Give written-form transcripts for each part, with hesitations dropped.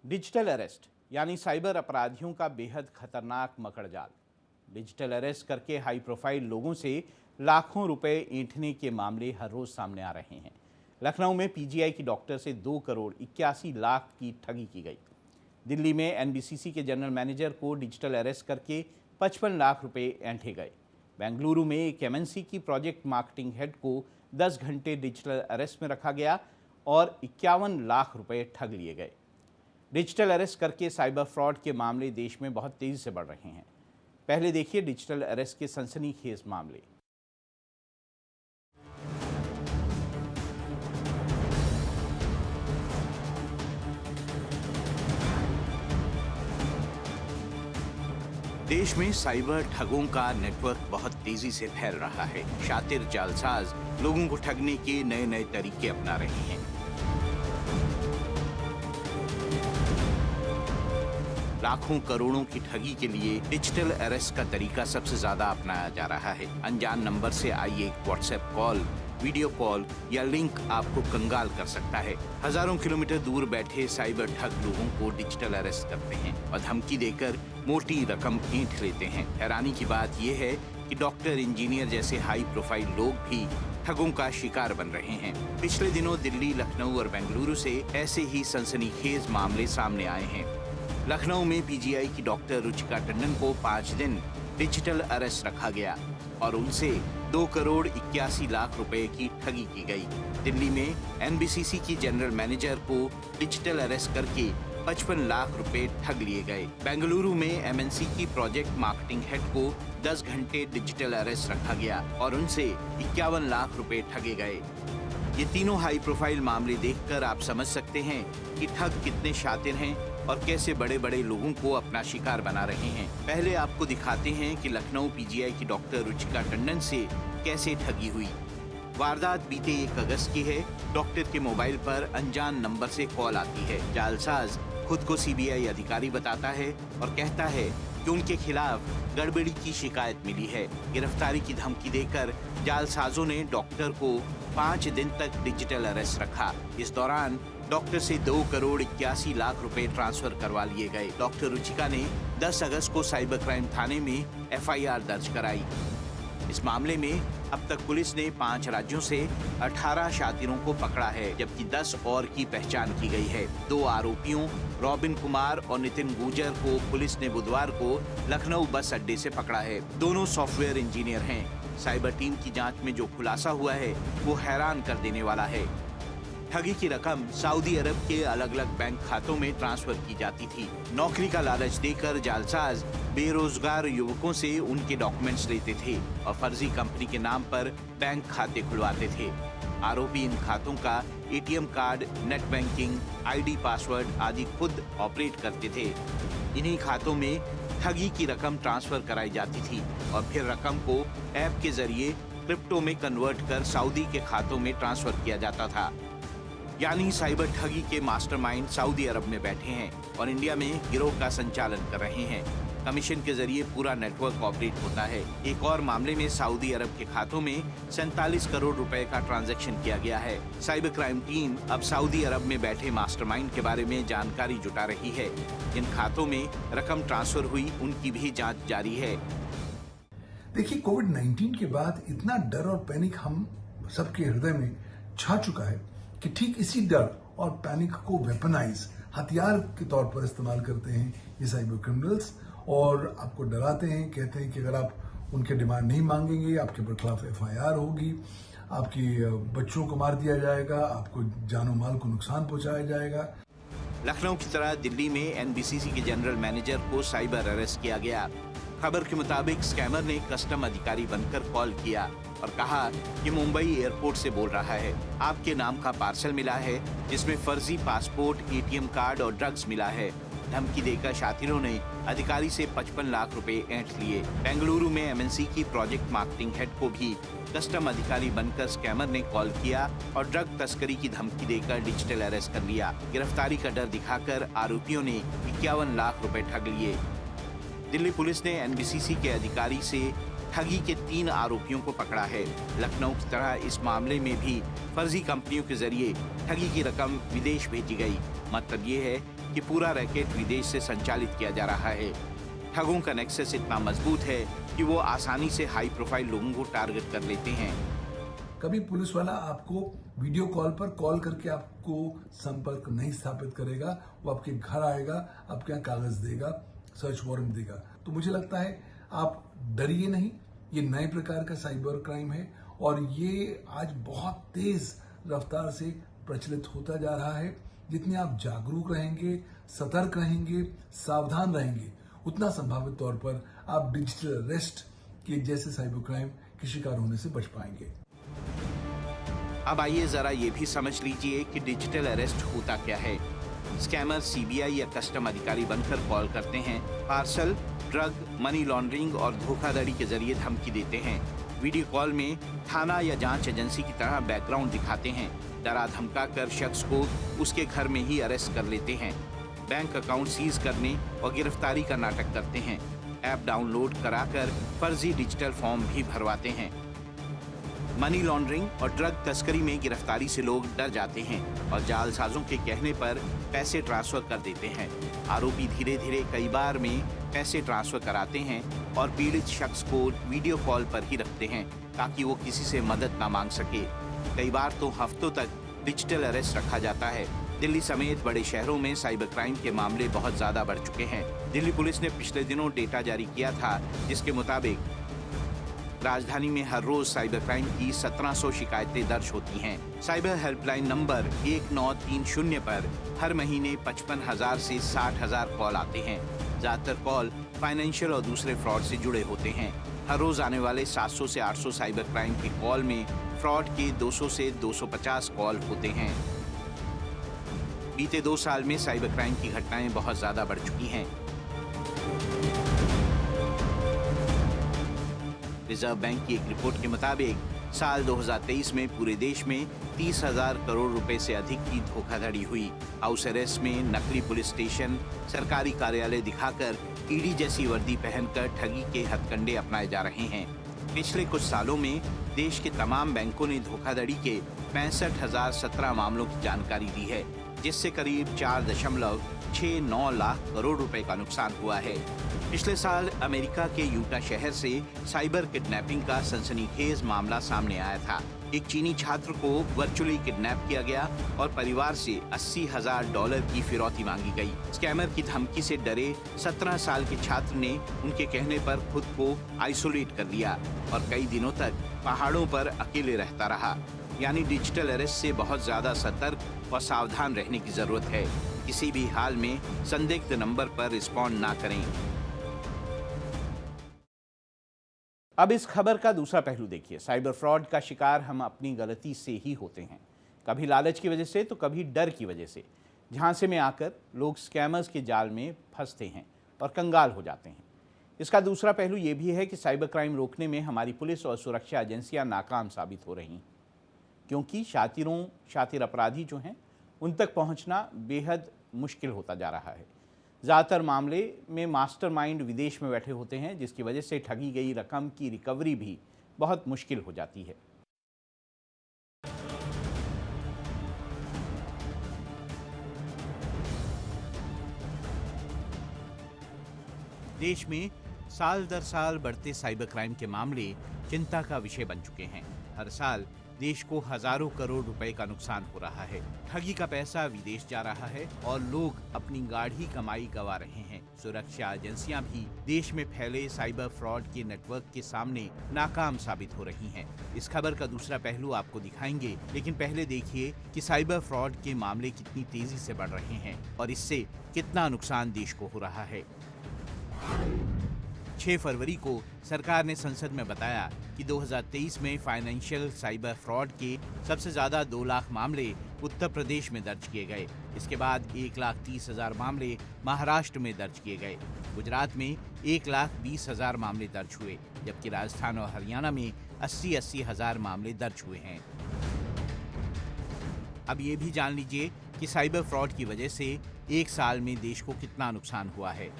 Digital arrest यानी cyber अपराधियों का बेहद खतरनाक मकड़जाल। डिजिटल अरेस्ट करके हाई प्रोफाइल लोगों से लाखों रुपए ऐंठने के मामले हर रोज सामने आ रहे हैं। लखनऊ में पीजीआई की डॉक्टर से 2 करोड़ 81 लाख की ठगी की गई। दिल्ली में एनबीसीसी के जनरल मैनेजर को डिजिटल अरेस्ट करके 55 लाख रुपए ऐंठे गए। बेंगलुरु में एक एमएनसी की प्रोजेक्ट मार्केटिंग हेड को 10 घंटे डिजिटल अरेस्ट में रखा गया और 51 लाख रुपए ठग लिए गए। डिजिटल अरेस्ट करके साइबर फ्रॉड के मामले देश में बहुत तेजी से बढ़ रहे हैं। पहले देखिए डिजिटल अरेस्ट के सनसनीखेज मामले। देश में साइबर ठगों का नेटवर्क बहुत तेजी से फैल रहा है। शातिर जालसाज लोगों को ठगने के नए नए तरीके अपना रहे हैं। लाखों करोड़ों की ठगी के लिए डिजिटल अरेस्ट का तरीका सबसे ज्यादा अपनाया जा रहा है। अनजान नंबर से आई एक व्हाट्सएप कॉल, वीडियो कॉल या लिंक आपको कंगाल कर सकता है। हजारों किलोमीटर दूर बैठे साइबर ठग लोगों को डिजिटल अरेस्ट करते हैं और धमकी देकर मोटी रकम ऐंठ लेते हैं। हैरानी की बात यह है कि डॉक्टर, इंजीनियर जैसे हाई प्रोफाइल लोग भी ठगों का शिकार बन रहे हैं। पिछले दिनों दिल्ली, लखनऊ और बेंगलुरु से ऐसे ही सनसनीखेज मामले सामने आए हैं। लखनऊ में पीजीआई की डॉक्टर रुचिका टंडन को 5 दिन डिजिटल अरेस्ट रखा गया और उनसे 2 करोड़ 81 लाख रुपए की ठगी की गई। दिल्ली में एनबीसीसी की जनरल मैनेजर को डिजिटल अरेस्ट करके 55 लाख रुपए ठग लिए गए। बेंगलुरु में एमएनसी की प्रोजेक्ट मार्केटिंग हेड को 10 घंटे डिजिटल अरेस्ट रखा गया और उनसे 51 लाख रुपए ठगे गए। ये तीनों हाई प्रोफाइल मामले देखकर आप समझ सकते हैं कि ठग कितने शातिर हैं और कैसे बड़े बड़े लोगों को अपना शिकार बना रहे हैं। पहले आपको दिखाते हैं कि लखनऊ पीजीआई की डॉक्टर रुचिका टंडन से कैसे ठगी हुई। वारदात बीते 1 अगस्त की है। डॉक्टर के मोबाइल पर अनजान नंबर से कॉल आती है। जालसाज खुद को सीबीआई अधिकारी बताता है और कहता है कि उनके खिलाफ गड़बड़ी की शिकायत मिली है। गिरफ्तारी की धमकी देकर जालसाजों ने डॉक्टर को 5 दिन तक डिजिटल अरेस्ट रखा। इस दौरान डॉक्टर से 2 करोड़ 81 लाख रुपए ट्रांसफर करवा लिए गए। डॉक्टर रुचिका ने 10 अगस्त को साइबर क्राइम थाने में एफआईआर दर्ज कराई। इस मामले में अब तक पुलिस ने 5 राज्यों से 18 शातिरों को पकड़ा है, जबकि 10 और की पहचान की गई है। 2 आरोपियों रॉबिन कुमार और नितिन गुर्जर को पुलिस ने बुधवार को लखनऊ बस अड्डे से पकड़ा है। दोनों सॉफ्टवेयर इंजीनियर हैं। साइबर टीम की जांच में जो खुलासा हुआ है वो हैरान कर देने वाला है। ठगी की रकम सऊदी अरब के अलग अलग बैंक खातों में ट्रांसफर की जाती थी। नौकरी का लालच देकर जालसाज बेरोजगार युवकों से उनके डॉक्यूमेंट्स लेते थे और फर्जी कंपनी के नाम पर बैंक खाते खुलवाते थे। आरोपी इन खातों का ATM card, net banking, ID password आदि खुद ऑपरेट करते थे। इन्हीं खातों में ठगी की रकम ट्रांसफर कराई जाती थी और फिर रकम को ऐप के जरिए क्रिप्टो में कन्वर्ट कर सऊदी के खातों में ट्रांसफर किया जाता था। यानी साइबर ठगी के मास्टरमाइंड सऊदी अरब में बैठे हैं और इंडिया में गिरोह का संचालन कर रहे हैं। कमीशन के जरिए पूरा नेटवर्क ऑपरेट होता है। एक और मामले में सऊदी अरब के खातों में 47 करोड़ रुपए का ट्रांजैक्शन किया गया है। साइबर क्राइम टीम अब सऊदी अरब में बैठे मास्टरमाइंड के बारे में जानकारी जुटा रही है। इन खातों में रकम ट्रांसफर हुई, उनकी भी जांच जारी है। देखिए, कोविड-19 के बाद इतना डर और पैनिक हम सबके हृदय में छा चुका है कि ठीक इसी डर और पैनिक को वेपनाइज, हथियार के तौर पर इस्तेमाल करते हैं ये साइबर क्रिमिनल्स और आपको डराते हैं। कहते हैं कि अगर आप उनके डिमांड नहीं मांगेंगे, आपके खिलाफ एफआईआर होगी, आपकी बच्चों को मार दिया जाएगा, आपको जानो माल को नुकसान पहुंचाया जाएगा। लखनऊ की तरह दिल्ली में एनबीसीसी के जनरल मैनेजर को साइबर अरेस्ट किया गया। खबर के मुताबिक स्कैमर ने कस्टम अधिकारी बनकर कॉल किया और कहा कि मुंबई एयरपोर्ट से बोल रहा है। आपके नाम का पार्सल मिला है जिसमें फर्जी पासपोर्ट, एटीएम कार्ड और ड्रग्स मिला है। धमकी देकर शातिरों ने अधिकारी से 55 लाख रुपए ऐंठ लिए। बेंगलुरु में एमएनसी की प्रोजेक्ट मार्केटिंग हेड को भी कस्टम अधिकारी बनकर स्कैमर ने कॉल किया और ड्रग तस्करी की धमकी देकर डिजिटल अरेस्ट कर लिया। गिरफ्तारी का डर दिखाकर आरोपियों ने 51 लाख रुपए ठग लिए। दिल्ली पुलिस ने एनबीसीसी के अधिकारी से ठगी के 3 आरोपियों को पकड़ा है। लखनऊ की तरह इस मामले में भी फर्जी कंपनियों के जरिए ठगी की रकम विदेश भेजी गई। मतलब ये है कि कि पूरा रैकेट विदेश से संचालित किया जा रहा है। ठगों का नेक्सस इतना मजबूत है कि वो आसानी से हाई प्रोफाइल लोगों को टारगेट कर लेते हैं। कभी पुलिस वाला आपको वीडियो कॉल पर कॉल करके आपको संपर्क नहीं स्थापित करेगा, वो आपके घर आएगा, आपके यहाँ कागज देगा, सर्च वारंट देगा। तो मुझे लगता है आप डरिए नहीं, ये नए प्रकार का साइबर क्राइम है और ये आज बहुत तेज रफ्तार से प्रचलित होता जा रहा है। जितने आप जागरूक रहेंगे, सतर्क रहेंगे, सावधान रहेंगे, उतना संभावित तौर पर आप डिजिटल अरेस्ट के जैसे साइबर क्राइम के शिकार होने से बच पाएंगे। अब आइए जरा ये भी समझ लीजिए कि डिजिटल अरेस्ट होता क्या है। स्कैमर सीबीआई या कस्टम अधिकारी बनकर कॉल करते हैं, पार्सल, ड्रग, मनी लॉन्ड्रिंग और धोखाधड़ी के जरिए धमकी देते हैं। वीडियो कॉल में थाना या जांच एजेंसी की तरह बैकग्राउंड दिखाते हैं, डरा धमका कर शख्स को उसके घर में ही अरेस्ट कर लेते हैं। बैंक अकाउंट सीज करने और गिरफ्तारी का नाटक करते हैं। ऐप डाउनलोड कराकर फर्जी डिजिटल फॉर्म भी भरवाते हैं। मनी लॉन्ड्रिंग और ड्रग तस्करी में गिरफ्तारी से लोग डर जाते हैं और जालसाजों के कहने पर पैसे ट्रांसफर कर देते हैं। आरोपी धीरे धीरे कई बार में पैसे ट्रांसफर कराते हैं और पीड़ित शख्स को वीडियो कॉल पर ही रखते हैं ताकि वो किसी से मदद ना मांग सके। कई बार तो हफ्तों तक डिजिटल अरेस्ट रखा जाता है। दिल्ली समेत बड़े शहरों में साइबर क्राइम के मामले बहुत ज्यादा बढ़ चुके हैं। दिल्ली पुलिस ने पिछले दिनों डेटा जारी किया था, जिसके मुताबिक राजधानी में हर रोज साइबर क्राइम की 1700 शिकायतें दर्ज होती हैं। साइबर हेल्पलाइन नंबर 1930 पर हर महीने 55,000 से 60,000 कॉल आते हैं। ज्यादातर कॉल फाइनेंशियल और दूसरे फ्रॉड से जुड़े होते हैं। हर रोज आने वाले 700 से 800 साइबर क्राइम के कॉल में फ्रॉड के 200 से 250 कॉल होते हैं। बीते 2 साल में साइबर क्राइम की घटनाएं बहुत ज्यादा बढ़ चुकी हैं। रिजर्व बैंक की एक रिपोर्ट के मुताबिक साल 2023 में पूरे देश में 30,000 करोड़ रुपए से अधिक की धोखाधड़ी हुई। हाउस अरेस्ट में नकली पुलिस स्टेशन, सरकारी कार्यालय दिखाकर ईडी जैसी वर्दी पहनकर ठगी के हथकंडे अपनाए जा रहे हैं। पिछले कुछ सालों में देश के तमाम बैंकों ने धोखाधड़ी के 65,017 मामलों की जानकारी दी है, जिससे करीब 4.69 लाख करोड़ रुपए का नुकसान हुआ है। पिछले साल अमेरिका के यूटा शहर से साइबर किडनैपिंग का सनसनीखेज मामला सामने आया था। एक चीनी छात्र को वर्चुअली किडनैप किया गया और परिवार से $80,000 की फिरौती मांगी गई। स्कैमर की धमकी से डरे 17 साल के छात्र ने उनके कहने पर खुद को आइसोलेट कर लिया और कई दिनों तक पहाड़ों पर अकेले रहता रहा। यानी डिजिटल अरेस्ट से बहुत ज्यादा सतर्क और सावधान रहने की जरूरत है। किसी भी हाल में संदिग्ध नंबर पर रिस्पॉन्ड ना करें। अब इस खबर का दूसरा पहलू देखिए। साइबर फ्रॉड का शिकार हम अपनी गलती से ही होते हैं, कभी लालच की वजह से तो कभी डर की वजह से। झांसे में आकर लोग स्कैमर्स के जाल में फंसते हैं और कंगाल हो जाते हैं। इसका दूसरा पहलू ये भी है कि साइबर क्राइम रोकने में हमारी पुलिस और सुरक्षा एजेंसियां नाकाम साबित हो रही हैं, क्योंकि शातिर अपराधी जो हैं उन तक पहुंचना बेहद मुश्किल होता जा रहा है। ज़्यादातर मामले में मास्टरमाइंड विदेश में बैठे होते हैं, जिसकी वजह से ठगी गई रकम की रिकवरी भी बहुत मुश्किल हो जाती है। देश में साल दर साल बढ़ते साइबर क्राइम के मामले चिंता का विषय बन चुके हैं। हर साल देश को हजारों करोड़ रुपए का नुकसान हो रहा है। ठगी का पैसा विदेश जा रहा है और लोग अपनी गाढ़ी कमाई गंवा रहे हैं। सुरक्षा एजेंसियां भी देश में फैले साइबर फ्रॉड के नेटवर्क के सामने नाकाम साबित हो रही हैं। इस खबर का दूसरा पहलू आपको दिखाएंगे, लेकिन पहले देखिए कि साइबर फ्रॉड के मामले कितनी तेजी से बढ़ रहे हैं और इससे कितना नुकसान देश को हो रहा है। 6 फरवरी को सरकार ने संसद में बताया कि 2023 में फाइनेंशियल साइबर फ्रॉड के सबसे ज्यादा 2 लाख मामले उत्तर प्रदेश में दर्ज किए गए। इसके बाद 1,30,000 मामले महाराष्ट्र में दर्ज किए गए। गुजरात में 1,20,000 मामले दर्ज हुए, जबकि राजस्थान और हरियाणा में 80,000 मामले दर्ज हुए हैं। अब ये भी जान लीजिए कि साइबर फ्रॉड की वजह से एक साल में देश को कितना नुकसान हुआ है।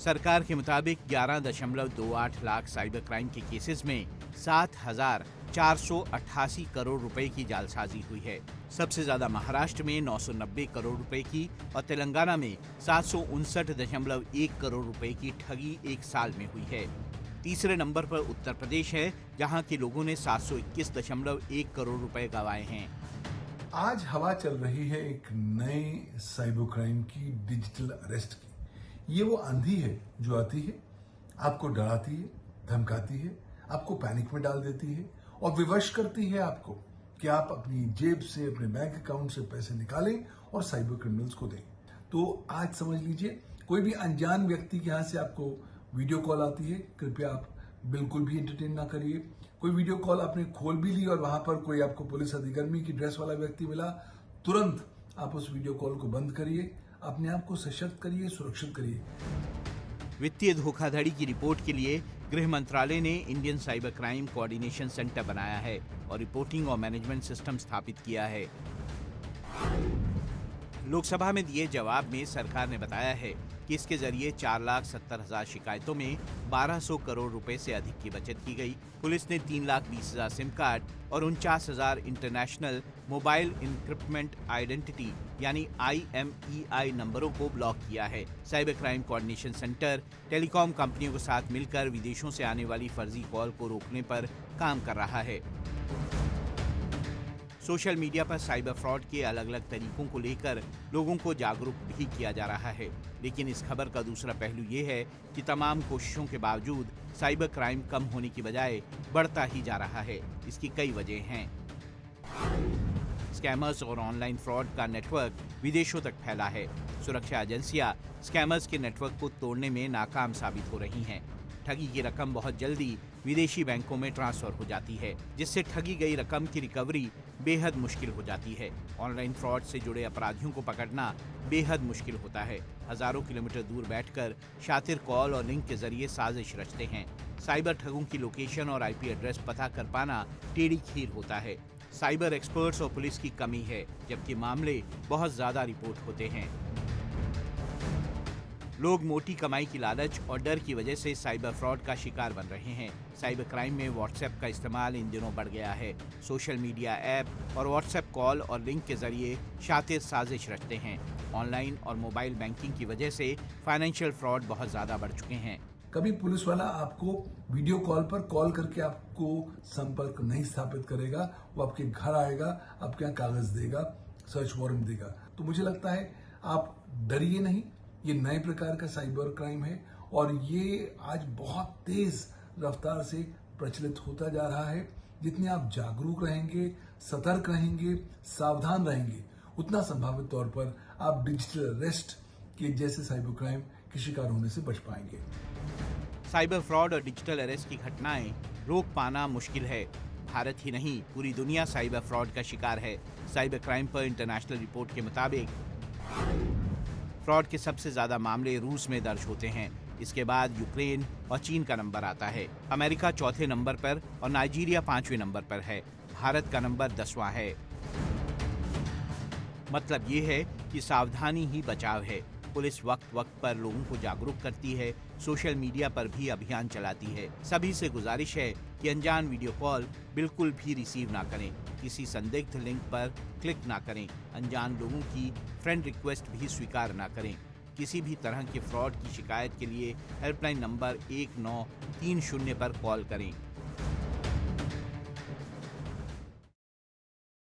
सरकार के मुताबिक 11.28 लाख साइबर क्राइम के केसेस में 7,000 488 करोड़ रुपए की जालसाजी हुई है। सबसे ज्यादा महाराष्ट्र में 990 करोड़ रुपए की और तेलंगाना में 759.1 करोड़ रुपए की ठगी एक साल में हुई है। तीसरे नंबर पर उत्तर प्रदेश है, जहां के लोगों ने 721.1 करोड़ रुपए गंवाए हैं। आज हवा चल रही है एक नए साइबर क्राइम की, डिजिटल अरेस्ट की। ये वो आंधी है जो आती है, आपको डराती है, धमकाती है, आपको पैनिक में डाल देती है और विवश करती है आपको कि आप अपनी जेब से, अपने बैंक अकाउंट से पैसे निकालें और साइबर क्रिमिनल्स को दें। तो आज समझ लीजिए, कोई भी अनजान व्यक्ति के यहाँ से आपको वीडियो कॉल आती है, कृपया आप बिल्कुल भी एंटरटेन ना करिए। कोई वीडियो कॉल आपने खोल भी ली और वहां पर कोई आपको पुलिस अधिकर्मी की ड्रेस वाला व्यक्ति मिला, तुरंत आप उस वीडियो कॉल को बंद करिए, अपने आप को सशक्त करिए, सुरक्षित करिए। वित्तीय धोखाधड़ी की रिपोर्ट के लिए गृह मंत्रालय ने Indian cyber crime coordination centre बनाया है और रिपोर्टिंग और मैनेजमेंट सिस्टम स्थापित किया है। लोकसभा में दिए जवाब में सरकार ने बताया है कि इसके जरिए 4,70,000 शिकायतों में 1,200 करोड़ रुपए से अधिक की बचत की गई। पुलिस ने 3,20,000 सिम कार्ड और 49,000 इंटरनेशनल मोबाइल इनक्रिप्टमेंट आइडेंटिटी यानी IMEI नंबरों को ब्लॉक किया है। Cyber crime coordination centre telecom कंपनियों के साथ मिलकर विदेशों से आने वाली फर्जी कॉल को रोकने पर काम कर रहा है। सोशल मीडिया पर साइबर फ्रॉड के अलग अलग तरीकों को लेकर लोगों को जागरूक भी किया जा रहा है, लेकिन इस खबर का दूसरा पहलू ये है कि तमाम कोशिशों के बावजूद साइबर क्राइम कम होने की बजाय बढ़ता ही जा रहा है। इसकी कई वजह हैं। स्कैमर्स और ऑनलाइन फ्रॉड का नेटवर्क विदेशों तक फैला है। सुरक्षा एजेंसियां स्कैमर्स के नेटवर्क को तोड़ने में नाकाम साबित हो रही हैं। ठगी की रकम बहुत जल्दी विदेशी बैंकों में ट्रांसफर हो जाती है, जिससे ठगी गई रकम की रिकवरी बेहद मुश्किल हो जाती है। ऑनलाइन फ्रॉड से जुड़े अपराधियों को पकड़ना बेहद मुश्किल होता है। हजारों किलोमीटर दूर बैठकर शातिर कॉल और लिंक के जरिए साजिश रचते हैं। साइबर ठगों की लोकेशन और IP एड्रेस पता कर पाना टेढ़ी खीर होता है। साइबर एक्सपर्ट्स और पुलिस की कमी है, जबकि मामले बहुत ज्यादा रिपोर्ट होते हैं। लोग मोटी कमाई की लालच और डर की वजह से साइबर फ्रॉड का शिकार बन रहे हैं। साइबर क्राइम में व्हाट्सएप का इस्तेमाल इन दिनों बढ़ गया है। सोशल मीडिया ऐप और व्हाट्सएप कॉल और लिंक के जरिए शातिर साजिश रचते हैं। ऑनलाइन और मोबाइल बैंकिंग की वजह से फाइनेंशियल फ्रॉड बहुत ज्यादा बढ़ चुके हैं। कभी पुलिस वाला आपको वीडियो कॉल पर कॉल करके आपको संपर्क नहीं स्थापित करेगा, वो आपके घर आएगा, आपके यहाँ कागज देगा, सर्च वारंट देगा। तो मुझे लगता है आप डरिए नहीं। ये नए प्रकार का साइबर क्राइम है और ये आज बहुत तेज रफ्तार से प्रचलित होता जा रहा है। जितने आप जागरूक रहेंगे, सतर्क रहेंगे, सावधान रहेंगे, उतना संभावित तौर पर आप डिजिटल अरेस्ट के जैसे साइबर क्राइम के शिकार होने से बच पाएंगे। साइबर फ्रॉड और डिजिटल अरेस्ट की घटनाएं रोक पाना मुश्किल है। भारत ही नहीं, पूरी दुनिया साइबर फ्रॉड का शिकार है। साइबर क्राइम पर इंटरनेशनल रिपोर्ट के मुताबिक फ्रॉड के सबसे ज्यादा मामले रूस में दर्ज होते हैं। इसके बाद यूक्रेन और चीन का नंबर आता है। अमेरिका चौथे नंबर पर और नाइजीरिया 5वें नंबर पर है। भारत का नंबर 10वां है। मतलब ये है कि सावधानी ही बचाव है। पुलिस वक्त वक्त पर लोगों को जागरूक करती है, सोशल मीडिया पर भी अभियान चलाती है। सभी से गुजारिश है कि अनजान वीडियो कॉल बिल्कुल भी रिसीव ना करें, किसी संदिग्ध लिंक पर क्लिक ना करें, अनजान लोगों की फ्रेंड रिक्वेस्ट भी स्वीकार ना करें। किसी भी तरह के फ्रॉड की शिकायत के लिए हेल्पलाइन नंबर 1930 पर कॉल करें।